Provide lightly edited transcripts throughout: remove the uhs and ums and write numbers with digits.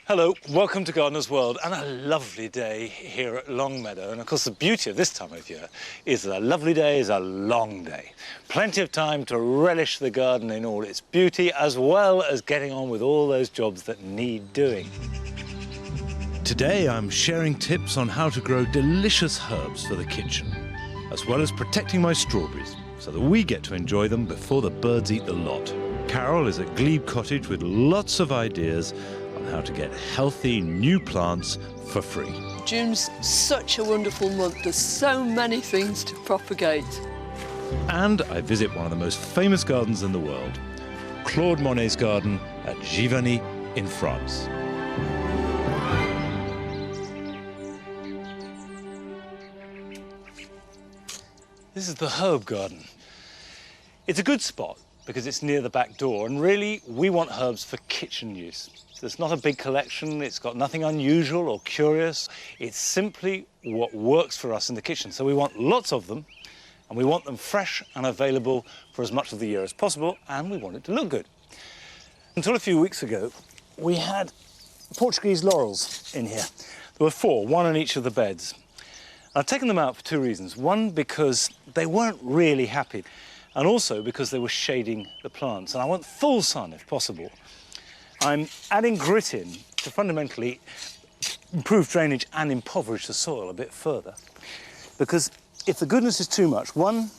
Hello, welcome to Gardener's World, and a lovely day here at Long Meadow. And of course the beauty of this time of year is that a lovely day is a long day. Plenty of time to relish the garden in all its beauty, as well as getting on with all those jobs that need doing. Today I'm sharing tips on how to grow delicious herbs for the kitchen, as well as protecting my strawberries, so that we get to enjoy them before the birds eat the lot. Carol is at Glebe Cottage with lots of ideas on how to get healthy new plants for free. June's such a wonderful month. There's so many things to propagate. And I visit one of the most famous gardens in the world, Claude Monet's garden at Giverny in France. This is the herb garden. It's a good spot because it's near the back door, and really we want herbs for kitchen use. So it's not a big collection, it's got nothing unusual or curious. It's simply what works for us in the kitchen. So we want lots of them, and we want them fresh and available for as much of the year as possible, and we want it to look good. Until a few weeks ago, we had Portuguese laurels in here. There were 4, one in each of the beds. I've taken them out for 2 reasons. One, because they weren't really happy, and also because they were shading the plants. And I want full sun if possible. I'm adding grit in to fundamentally improve drainage and impoverish the soil a bit further. Because if the goodness is too much, one,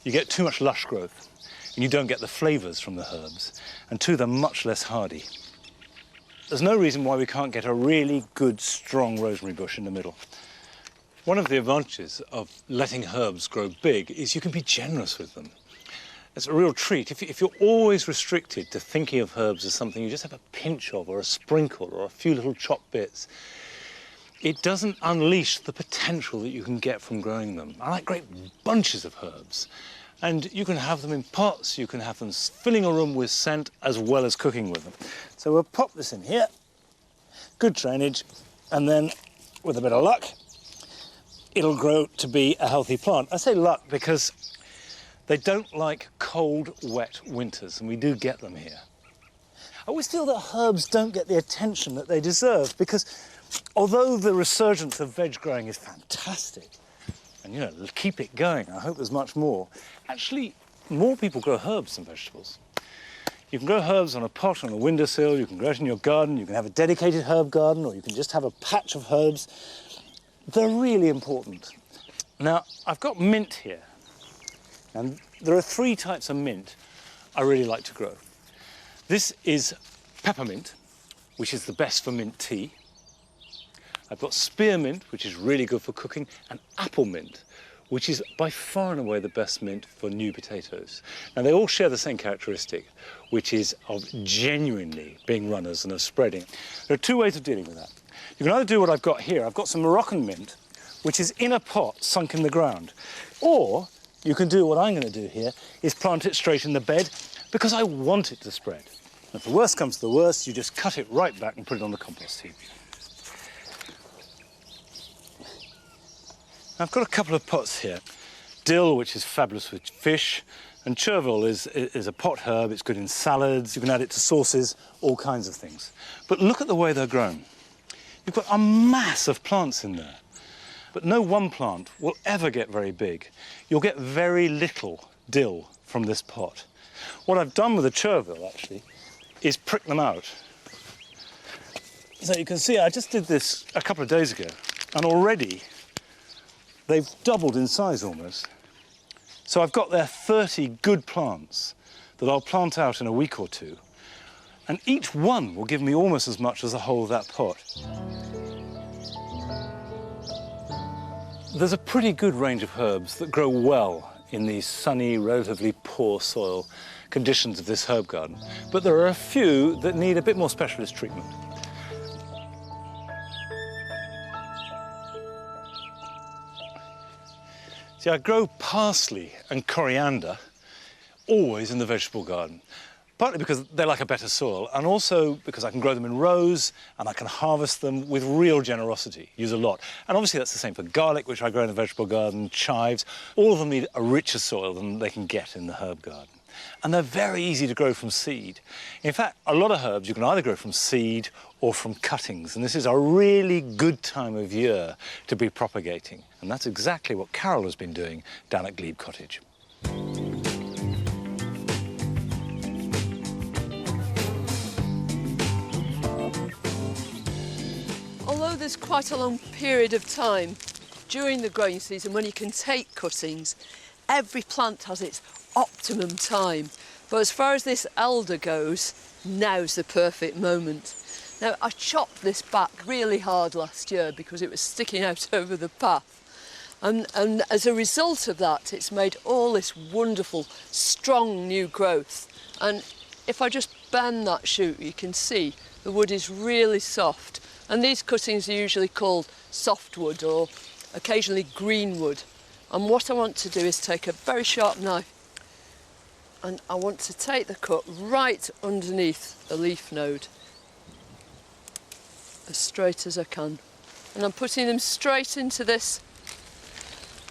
you get too much lush growth, and you don't get the flavours from the herbs. And 2, they're much less hardy. There's no reason why we can't get a really good, strong rosemary bush in the middle. One of the advantages of letting herbs grow big is you can be generous with them. It's a real treat. If you're always restricted to thinking of herbs as something you just have a pinch of, or a sprinkle, or a few little chopped bits, it doesn't unleash the potential that you can get from growing them. I like great bunches of herbs. And you can have them in pots, you can have them filling a room with scent, as well as cooking with them. So we'll pop this in here, good drainage, and then, with a bit of luck, it'll grow to be a healthy plant. I say luck because they don't like cold, wet winters, and we do get them here. I always feel that herbs don't get the attention that they deserve, because although the resurgence of veg growing is fantastic, and, you know, keep it going, I hope there's much more, actually, more people grow herbs than vegetables. You can grow herbs on a pot on a windowsill, you can grow it in your garden, you can have a dedicated herb garden, or you can just have a patch of herbs. They're really important. Now, I've got mint here, and there are 3 types of mint I really like to grow. This is peppermint, which is the best for mint tea. I've got spearmint, which is really good for cooking, and apple mint, which is by far and away the best mint for new potatoes. Now, they all share the same characteristic, which is of genuinely being runners and of spreading. There are 2 ways of dealing with that. You can either do what I've got here. I've got some Moroccan mint, which is in a pot sunk in the ground. Or you can do what I'm going to do here, is plant it straight in the bed, because I want it to spread. And if the worst comes to the worst, you just cut it right back and put it on the compost heap. I've got a couple of pots here. Dill, which is fabulous with fish, and chervil is a pot herb. It's good in salads. You can add it to sauces, all kinds of things. But look at the way they're grown. You've got a mass of plants in there. But no one plant will ever get very big. You'll get very little dill from this pot. What I've done with the chervil, actually, is prick them out. So you can see I just did this a couple of days ago, and already they've doubled in size almost. So I've got there 30 good plants that I'll plant out in a week or 2. And each one will give me almost as much as the whole of that pot. There's a pretty good range of herbs that grow well in these sunny, relatively poor soil conditions of this herb garden. But there are a few that need a bit more specialist treatment. See, I grow parsley and coriander always in the vegetable garden. Partly because they like a better soil, and also because I can grow them in rows and I can harvest them with real generosity, use a lot. And obviously that's the same for garlic, which I grow in the vegetable garden, chives. All of them need a richer soil than they can get in the herb garden. and they're very easy to grow from seed. In fact, a lot of herbs you can either grow from seed or from cuttings, and this is a really good time of year to be propagating. And that's exactly what Carol has been doing down at Glebe Cottage. Although there's quite a long period of time during the growing season when you can take cuttings, every plant has its optimum time. But as far as this elder goes, now's the perfect moment. Now, I chopped this back really hard last year because it was sticking out over the path. And as a result of that, it's made all this wonderful, strong new growth. And if I just bend that shoot, you can see the wood is really soft. And these cuttings are usually called softwood or occasionally greenwood. And what I want to do is take a very sharp knife and I want to take the cut right underneath a leaf node, as straight as I can. And I'm putting them straight into this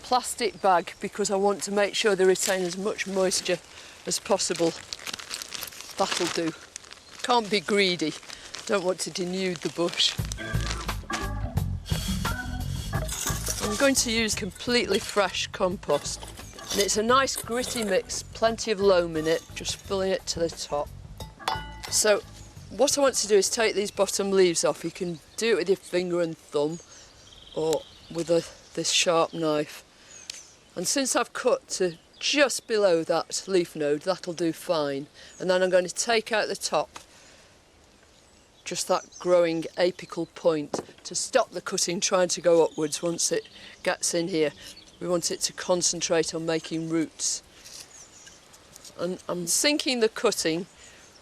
plastic bag because I want to make sure they retain as much moisture as possible. That'll do. Can't be greedy. Don't want to denude the bush. I'm going to use completely fresh compost. And it's a nice gritty mix, plenty of loam in it, just filling it to the top. So what I want to do is take these bottom leaves off. You can do it with your finger and thumb or with this sharp knife. And since I've cut to just below that leaf node, that'll do fine. And then I'm going to take out the top, just that growing apical point, to stop the cutting trying to go upwards once it gets in here. We want it to concentrate on making roots. And I'm sinking the cutting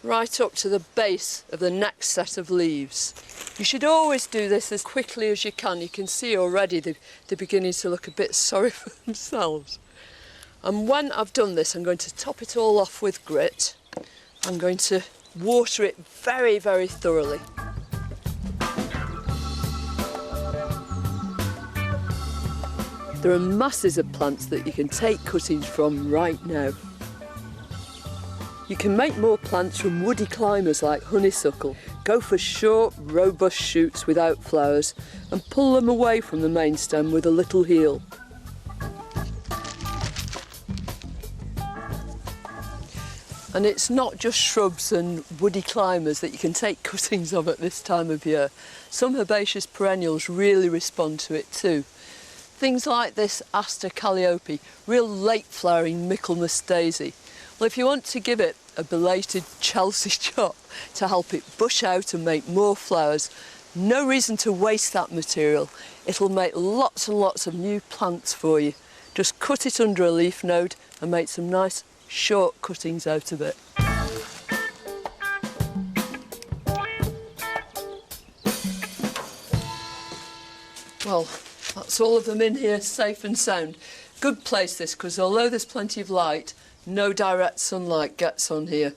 right up to the base of the next set of leaves. You should always do this as quickly as you can. You can see already they're beginning to look a bit sorry for themselves. And when I've done this, I'm going to top it all off with grit. I'm going to water it very, very thoroughly. There are masses of plants that you can take cuttings from right now. You can make more plants from woody climbers like honeysuckle. Go for short, robust shoots without flowers and pull them away from the main stem with a little heel. And it's not just shrubs and woody climbers that you can take cuttings of at this time of year. Some herbaceous perennials really respond to it too. Things like this Aster calliope, real late flowering Michaelmas daisy. Well, if you want to give it a belated Chelsea chop to help it bush out and make more flowers, no reason to waste that material. It'll make lots and lots of new plants for you. Just cut it under a leaf node and make some nice short cuttings out of it. Well, that's all of them in here, safe and sound. Good place this, because although there's plenty of light, no direct sunlight gets on here.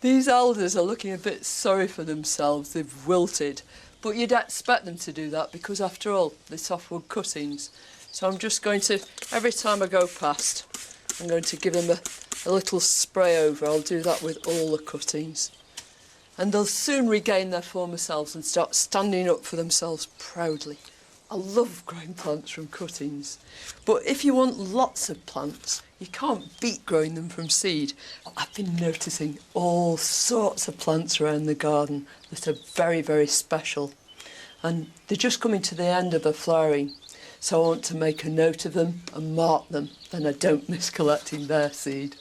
These alders are looking a bit sorry for themselves. They've wilted, but you'd expect them to do that because after all, they're softwood cuttings. So I'm just going to, every time I go past, I'm going to give them a little spray over. I'll do that with all the cuttings. And they'll soon regain their former selves and start standing up for themselves proudly. I love growing plants from cuttings. But if you want lots of plants, you can't beat growing them from seed. I've been noticing all sorts of plants around the garden that are very, very special. And they're just coming to the end of their flowering. So I want to make a note of them and mark them, then I don't miss collecting their seed.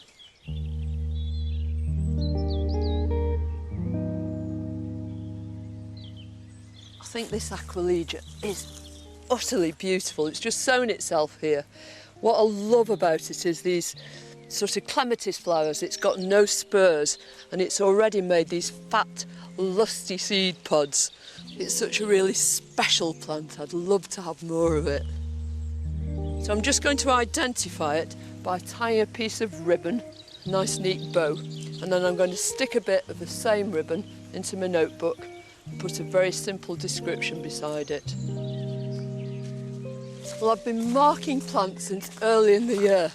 I think this Aquilegia is utterly beautiful. It's just sown itself here. What I love about it is these sort of clematis flowers. It's got no spurs and it's already made these fat, lusty seed pods. It's such a really special plant. I'd love to have more of it. So I'm just going to identify it by tying a piece of ribbon, a nice neat bow, and then I'm going to stick a bit of the same ribbon into my notebook and put a very simple description beside it. Well, I've been marking plants since early in the year.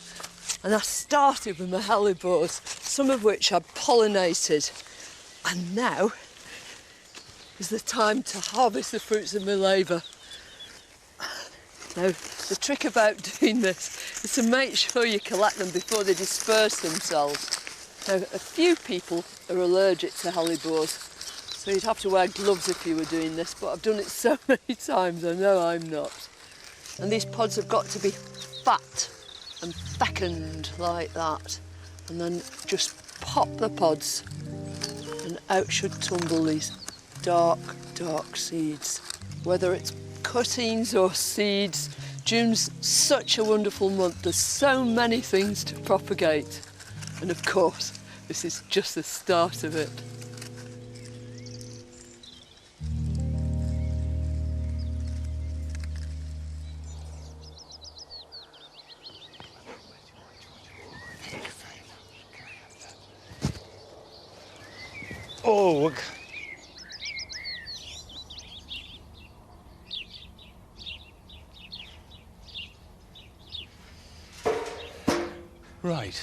And I started with my hellebores, some of which I pollinated. And now is the time to harvest the fruits of my labour. Now, the trick about doing this is to make sure you collect them before they disperse themselves. Now, a few people are allergic to hellebores, so you'd have to wear gloves if you were doing this, but I've done it so many times, I know I'm not. And these pods have got to be fat and fecund like that. And then just pop the pods and out should tumble these dark, dark seeds. Whether it's cuttings or seeds, June's such a wonderful month. There's so many things to propagate. And of course, this is just the start of it. Oh, look. Right.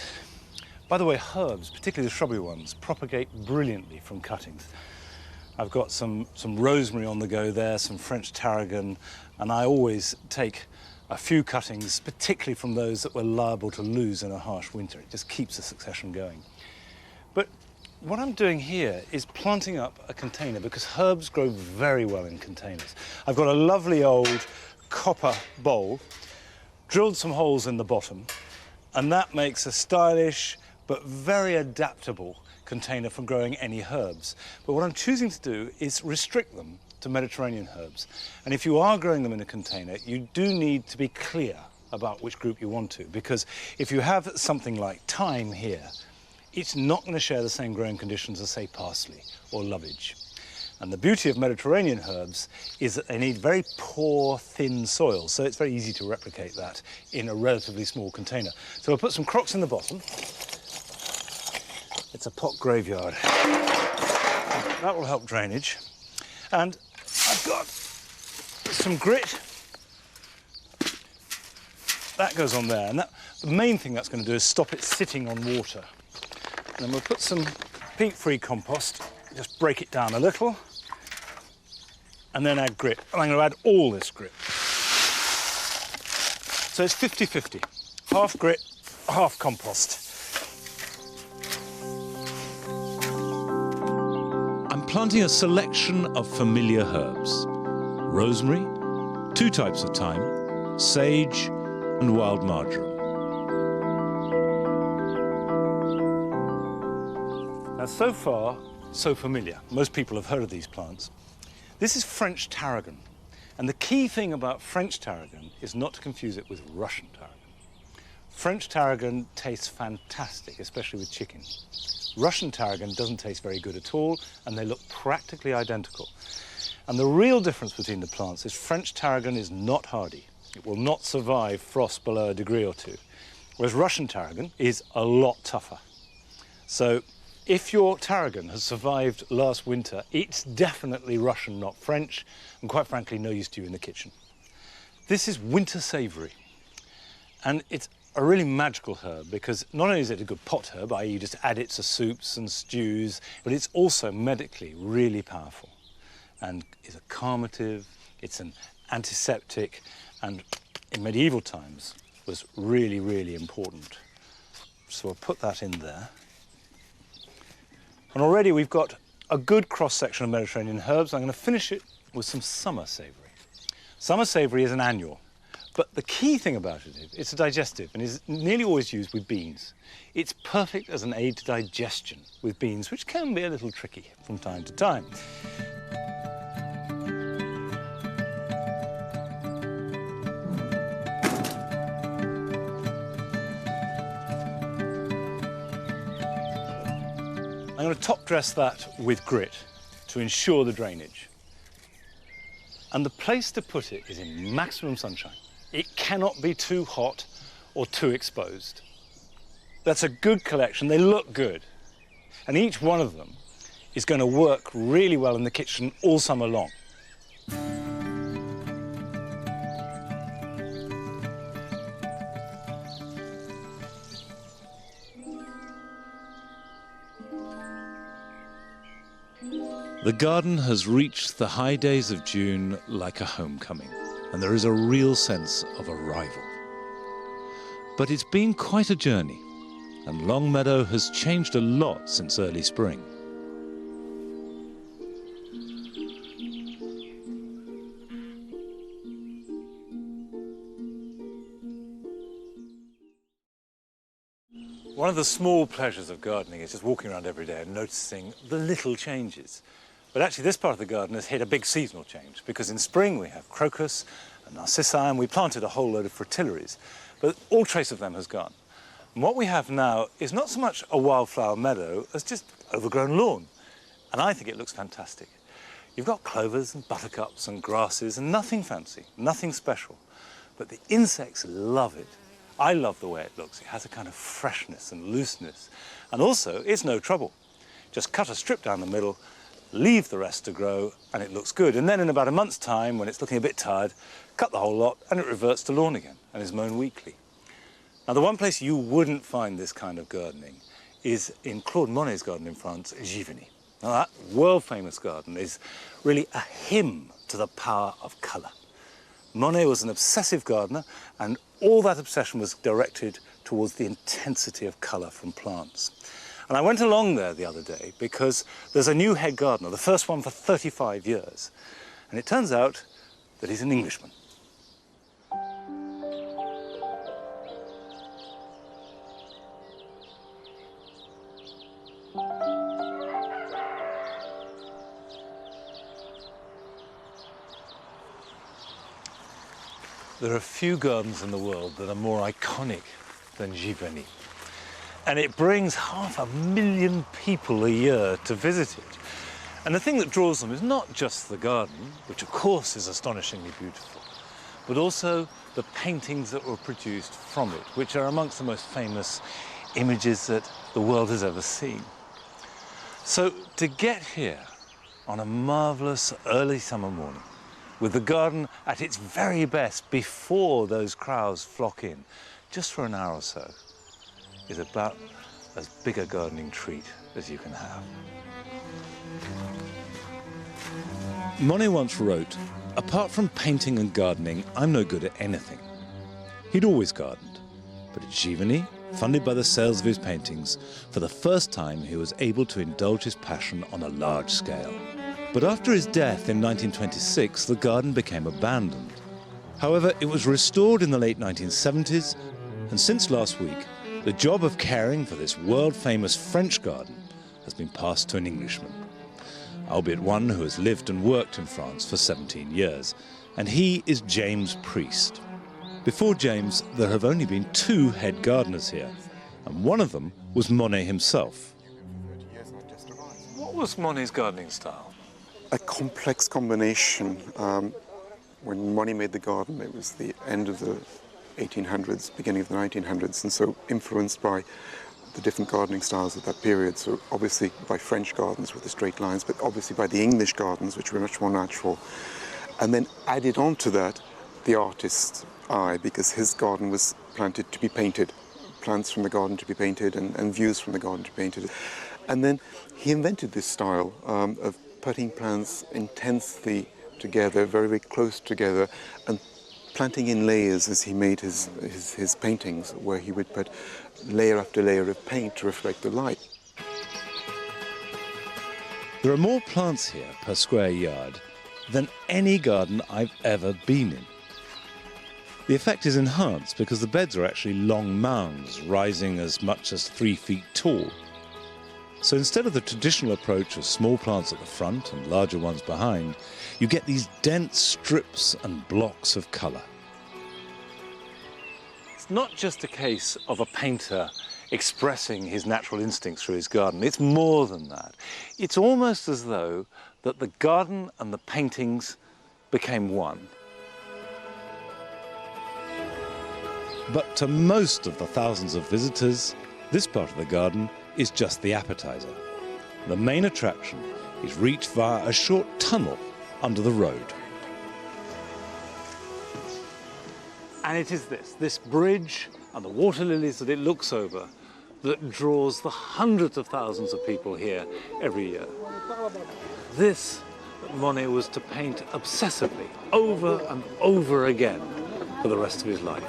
By the way, herbs, particularly the shrubby ones, propagate brilliantly from cuttings. I've got some rosemary on the go there, some French tarragon, and I always take a few cuttings, particularly from those that we're liable to lose in a harsh winter. It just keeps the succession going. But what I'm doing here is planting up a container because herbs grow very well in containers. I've got a lovely old copper bowl, drilled some holes in the bottom, and that makes a stylish but very adaptable container for growing any herbs. But what I'm choosing to do is restrict them to Mediterranean herbs. And if you are growing them in a container, you do need to be clear about which group you want to, because if you have something like thyme here, it's not going to share the same growing conditions as, say, parsley or lovage. And the beauty of Mediterranean herbs is that they need very poor, thin soil, so it's very easy to replicate that in a relatively small container. So I'll put some crocks in the bottom. It's a pot graveyard. That will help drainage. And I've got some grit. That goes on there, and the main thing that's going to do is stop it sitting on water. And then we'll put some peat-free compost, just break it down a little, and then add grit. And I'm going to add all this grit. So it's 50-50. Half grit, half compost. I'm planting a selection of familiar herbs. Rosemary, 2 types of thyme, sage, and wild marjoram. Now, so far, so familiar. Most people have heard of these plants. This is French tarragon. And the key thing about French tarragon is not to confuse it with Russian tarragon. French tarragon tastes fantastic, especially with chicken. Russian tarragon doesn't taste very good at all, and they look practically identical. And the real difference between the plants is French tarragon is not hardy. It will not survive frost below a degree or 2, whereas Russian tarragon is a lot tougher. So if your tarragon has survived last winter, it's definitely Russian, not French, and quite frankly, no use to you in the kitchen. This is winter savoury, and it's a really magical herb because not only is it a good pot herb, i.e. you just add it to soups and stews, but it's also medically really powerful and is a calmative, it's an antiseptic, and in medieval times was really, really important. So I'll put that in there. And already we've got a good cross-section of Mediterranean herbs. I'm going to finish it with some summer savoury. Summer savoury is an annual, but the key thing about it is it's a digestive and is nearly always used with beans. It's perfect as an aid to digestion with beans, which can be a little tricky from time to time. I'm going to top dress that with grit to ensure the drainage. And the place to put it is in maximum sunshine. It cannot be too hot or too exposed. That's a good collection, they look good. And each one of them is going to work really well in the kitchen all summer long. The garden has reached the high days of June like a homecoming, and there is a real sense of arrival. But it's been quite a journey, and Long Meadow has changed a lot since early spring. One of the small pleasures of gardening is just walking around every day and noticing the little changes. But actually this part of the garden has hit a big seasonal change, because in spring we have crocus and narcissi, and we planted a whole load of fritillaries, but all trace of them has gone. And what we have now is not so much a wildflower meadow as just overgrown lawn. And I think it looks fantastic. You've got clovers and buttercups and grasses and nothing fancy, nothing special. But the insects love it. I love the way it looks. It has a kind of freshness and looseness. And also, it's no trouble. Just cut a strip down the middle, leave the rest to grow, and it looks good. And then in about a month's time, when it's looking a bit tired, cut the whole lot, and it reverts to lawn again and is mown weekly. Now, the one place you wouldn't find this kind of gardening is in Claude Monet's garden in France, Giverny. Now, that world-famous garden is really a hymn to the power of colour. Monet was an obsessive gardener, and all that obsession was directed towards the intensity of colour from plants. And I went along there the other day because there's a new head gardener, the first one for 35 years. And it turns out that he's an Englishman. There are few gardens in the world that are more iconic than Giverny. And it brings 500,000 people a year to visit it. And the thing that draws them is not just the garden, which of course is astonishingly beautiful, but also the paintings that were produced from it, which are amongst the most famous images that the world has ever seen. So to get here on a marvellous early summer morning, with the garden at its very best before those crowds flock in, just for an hour or so, is about as big a gardening treat as you can have. Monet once wrote, "Apart from painting and gardening, I'm no good at anything." He'd always gardened, but at Giverny, funded by the sales of his paintings, for the first time he was able to indulge his passion on a large scale. But after his death in 1926, the garden became abandoned. However, it was restored in the late 1970s, and since last week, the job of caring for this world-famous French garden has been passed to an Englishman, albeit one who has lived and worked in France for 17 years, and he is James Priest. Before James, there have only been 2 head gardeners here, and one of them was Monet himself. What was Monet's gardening style? A complex combination. When Monet made the garden, it was the end of the 1800s, beginning of the 1900s, and so influenced by the different gardening styles of that period. So obviously by French gardens with the straight lines, but obviously by the English gardens, which were much more natural. And then added on to that the artist's eye, because his garden was planted to be painted, plants from the garden to be painted, and views from the garden to be painted. And then he invented this style of putting plants intensely together, very, very close together, and planting in layers as he made his paintings, where he would put layer after layer of paint to reflect the light. There are more plants here per square yard than any garden I've ever been in. The effect is enhanced because the beds are actually long mounds rising as much as 3 feet tall. So instead of the traditional approach of small plants at the front and larger ones behind, you get these dense strips and blocks of colour. It's not just a case of a painter expressing his natural instincts through his garden. It's more than that. It's almost as though that the garden and the paintings became one. But to most of the thousands of visitors, this part of the garden is just the appetizer. The main attraction is reached via a short tunnel under the road. And it is this bridge and the water lilies that it looks over that draws the hundreds of thousands of people here every year. this that Monet was to paint obsessively, over and over again, for the rest of his life.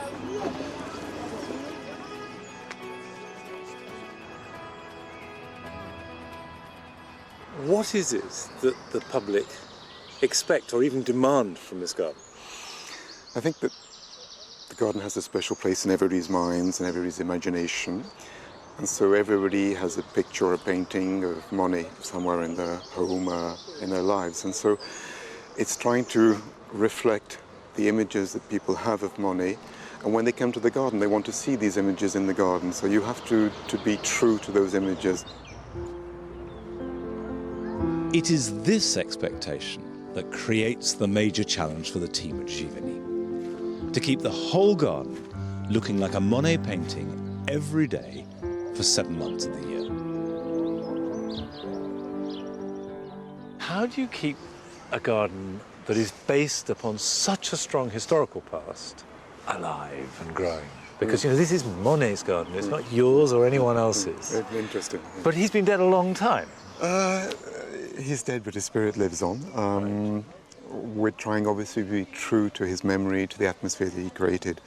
What is it that the public expect or even demand from this garden? I think that the garden has a special place in everybody's minds and everybody's imagination. And so everybody has a picture or a painting of Monet somewhere in their home, in their lives. And so it's trying to reflect the images that people have of Monet. And when they come to the garden, they want to see these images in the garden. So you have to be true to those images. It is this expectation that creates the major challenge for the team at Givigny. To keep the whole garden looking like a Monet painting every day for 7 months of the year. How do you keep a garden that is based upon such a strong historical past alive and growing? Because, you know, this is Monet's garden. It's not yours or anyone else's. Interesting. But he's been dead a long time. He's dead, but his spirit lives on. We're trying, obviously, to be true to his memory, to the atmosphere that he created.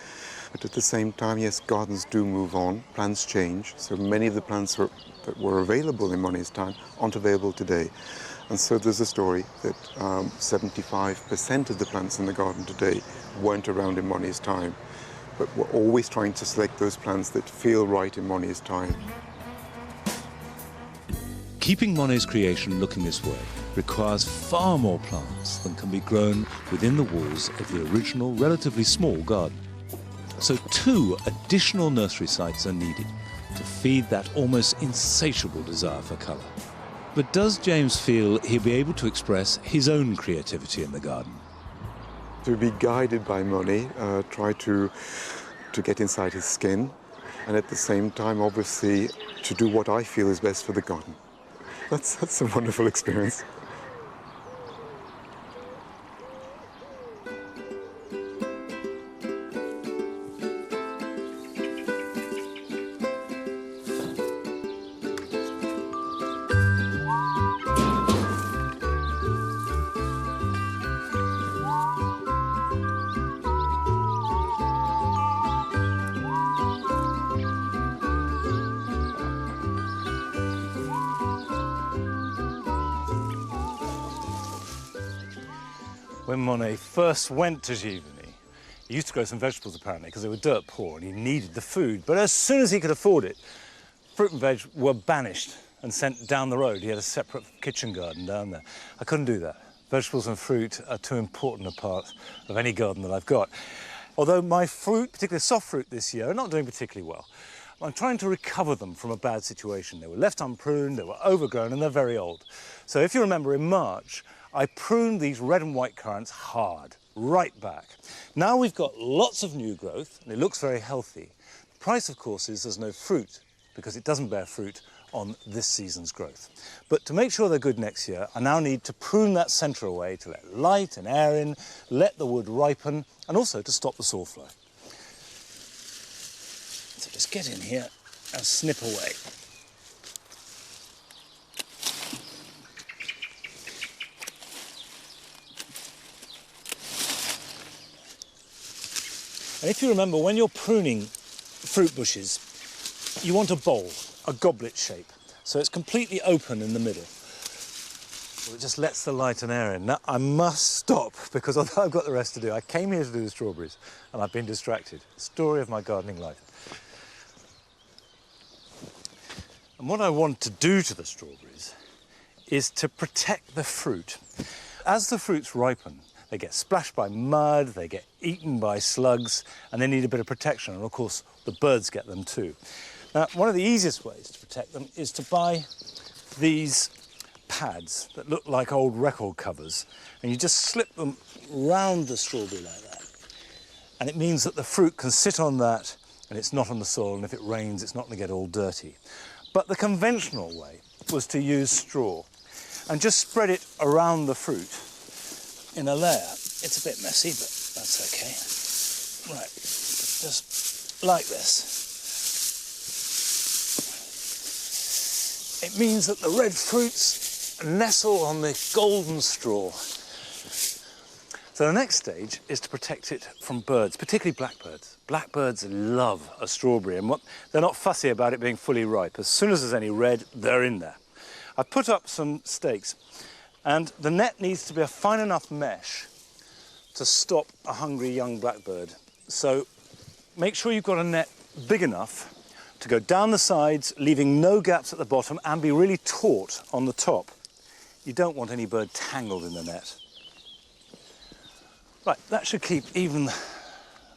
But at the same time, yes, gardens do move on, plants change. So many of the plants that were available in Monet's time aren't available today. And so there's a story that 75% of the plants in the garden today weren't around in Monet's time. But we're always trying to select those plants that feel right in Monet's time. Keeping Monet's creation looking this way requires far more plants than can be grown within the walls of the original, relatively small garden. So 2 additional nursery sites are needed to feed that almost insatiable desire for colour. But does James feel he'll be able to express his own creativity in the garden? To be guided by Monet, try to get inside his skin, and at the same time, obviously, to do what I feel is best for the garden. That's a wonderful experience. When Monet first went to Givigny, he used to grow some vegetables apparently because they were dirt poor and he needed the food. But as soon as he could afford it, fruit and veg were banished and sent down the road. He had a separate kitchen garden down there. I couldn't do that. Vegetables and fruit are too important a part of any garden that I've got. Although my fruit, particularly soft fruit this year, are not doing particularly well. I'm trying to recover them from a bad situation. They were left unpruned, they were overgrown, and they're very old. So if you remember in March, I pruned these red and white currants hard, right back. Now we've got lots of new growth, and it looks very healthy. The price, of course, is there's no fruit, because it doesn't bear fruit on this season's growth. But to make sure they're good next year, I now need to prune that centre away to let light and air in, let the wood ripen, and also to stop the saw flow. So just get in here and snip away. And if you remember, when you're pruning fruit bushes, you want a bowl, a goblet shape, so it's completely open in the middle. Well, it just lets the light and air in. Now, I must stop, because although I've got the rest to do, I came here to do the strawberries, and I've been distracted. Story of my gardening life. And what I want to do to the strawberries is to protect the fruit. As the fruits ripen, they get splashed by mud, they get eaten by slugs, and they need a bit of protection. And of course, the birds get them too. Now, one of the easiest ways to protect them is to buy these pads that look like old record covers, and you just slip them round the strawberry like that. And it means that the fruit can sit on that, and it's not on the soil, and if it rains, it's not going to get all dirty. But the conventional way was to use straw and just spread it around the fruit in a layer. It's a bit messy, but that's okay. Right, just like this. It means that the red fruits nestle on the golden straw. So the next stage is to protect it from birds, particularly blackbirds. Blackbirds love a strawberry, and they're not fussy about it being fully ripe. As soon as there's any red, they're in there. I've put up some stakes, and the net needs to be a fine enough mesh to stop a hungry young blackbird. So make sure you've got a net big enough to go down the sides, leaving no gaps at the bottom, and be really taut on the top. You don't want any bird tangled in the net. Right, that should keep even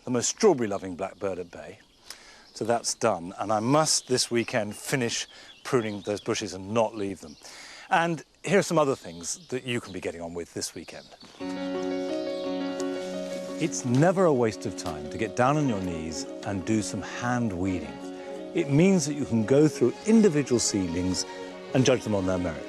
the most strawberry-loving blackbird at bay. So that's done, and I must this weekend finish pruning those bushes and not leave them. And here are some other things that you can be getting on with this weekend. It's never a waste of time to get down on your knees and do some hand weeding. It means that you can go through individual seedlings and judge them on their merit.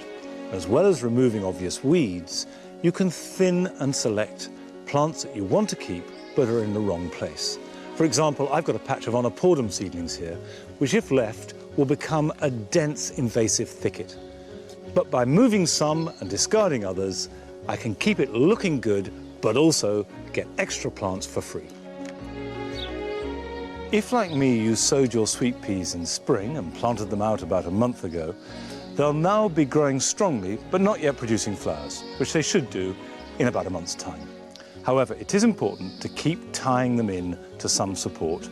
As well as removing obvious weeds, you can thin and select plants that you want to keep but are in the wrong place. For example, I've got a patch of Onopotum seedlings here, which if left will become a dense invasive thicket. But by moving some and discarding others, I can keep it looking good but also get extra plants for free. If, like me, you sowed your sweet peas in spring and planted them out about a month ago, they'll now be growing strongly but not yet producing flowers, which they should do in about a month's time. However, it is important to keep tying them in to some support.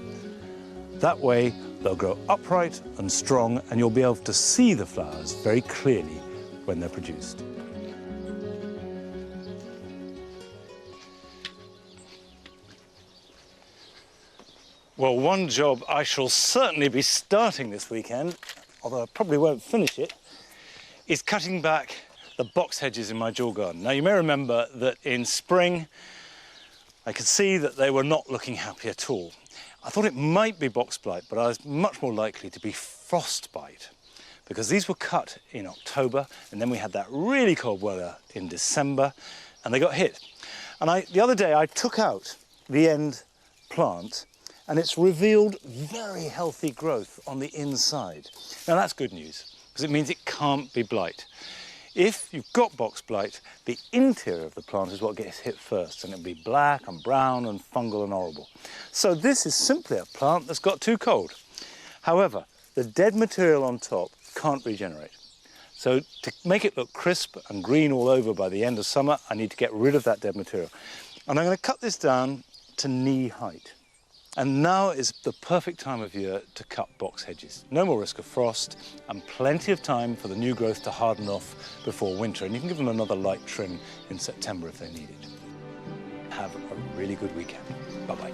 That way, they'll grow upright and strong, and you'll be able to see the flowers very clearly when they're produced. Well, one job I shall certainly be starting this weekend, although I probably won't finish it, is cutting back the box hedges in my jewel garden. Now, you may remember that in spring, I could see that they were not looking happy at all. I thought it might be box blight, but I was much more likely to be frostbite, because these were cut in October, and then we had that really cold weather in December, and they got hit. And the other day, I took out the end plant, and it's revealed very healthy growth on the inside. Now, that's good news, because it means it can't be blight. If you've got box blight, the interior of the plant is what gets hit first, and it'll be black and brown and fungal and horrible. So this is simply a plant that's got too cold. However, the dead material on top can't regenerate. So to make it look crisp and green all over by the end of summer, I need to get rid of that dead material. And I'm going to cut this down to knee height. And now is the perfect time of year to cut box hedges. No more risk of frost, and plenty of time for the new growth to harden off before winter. And you can give them another light trim in September if they need it. Have a really good weekend. Bye-bye.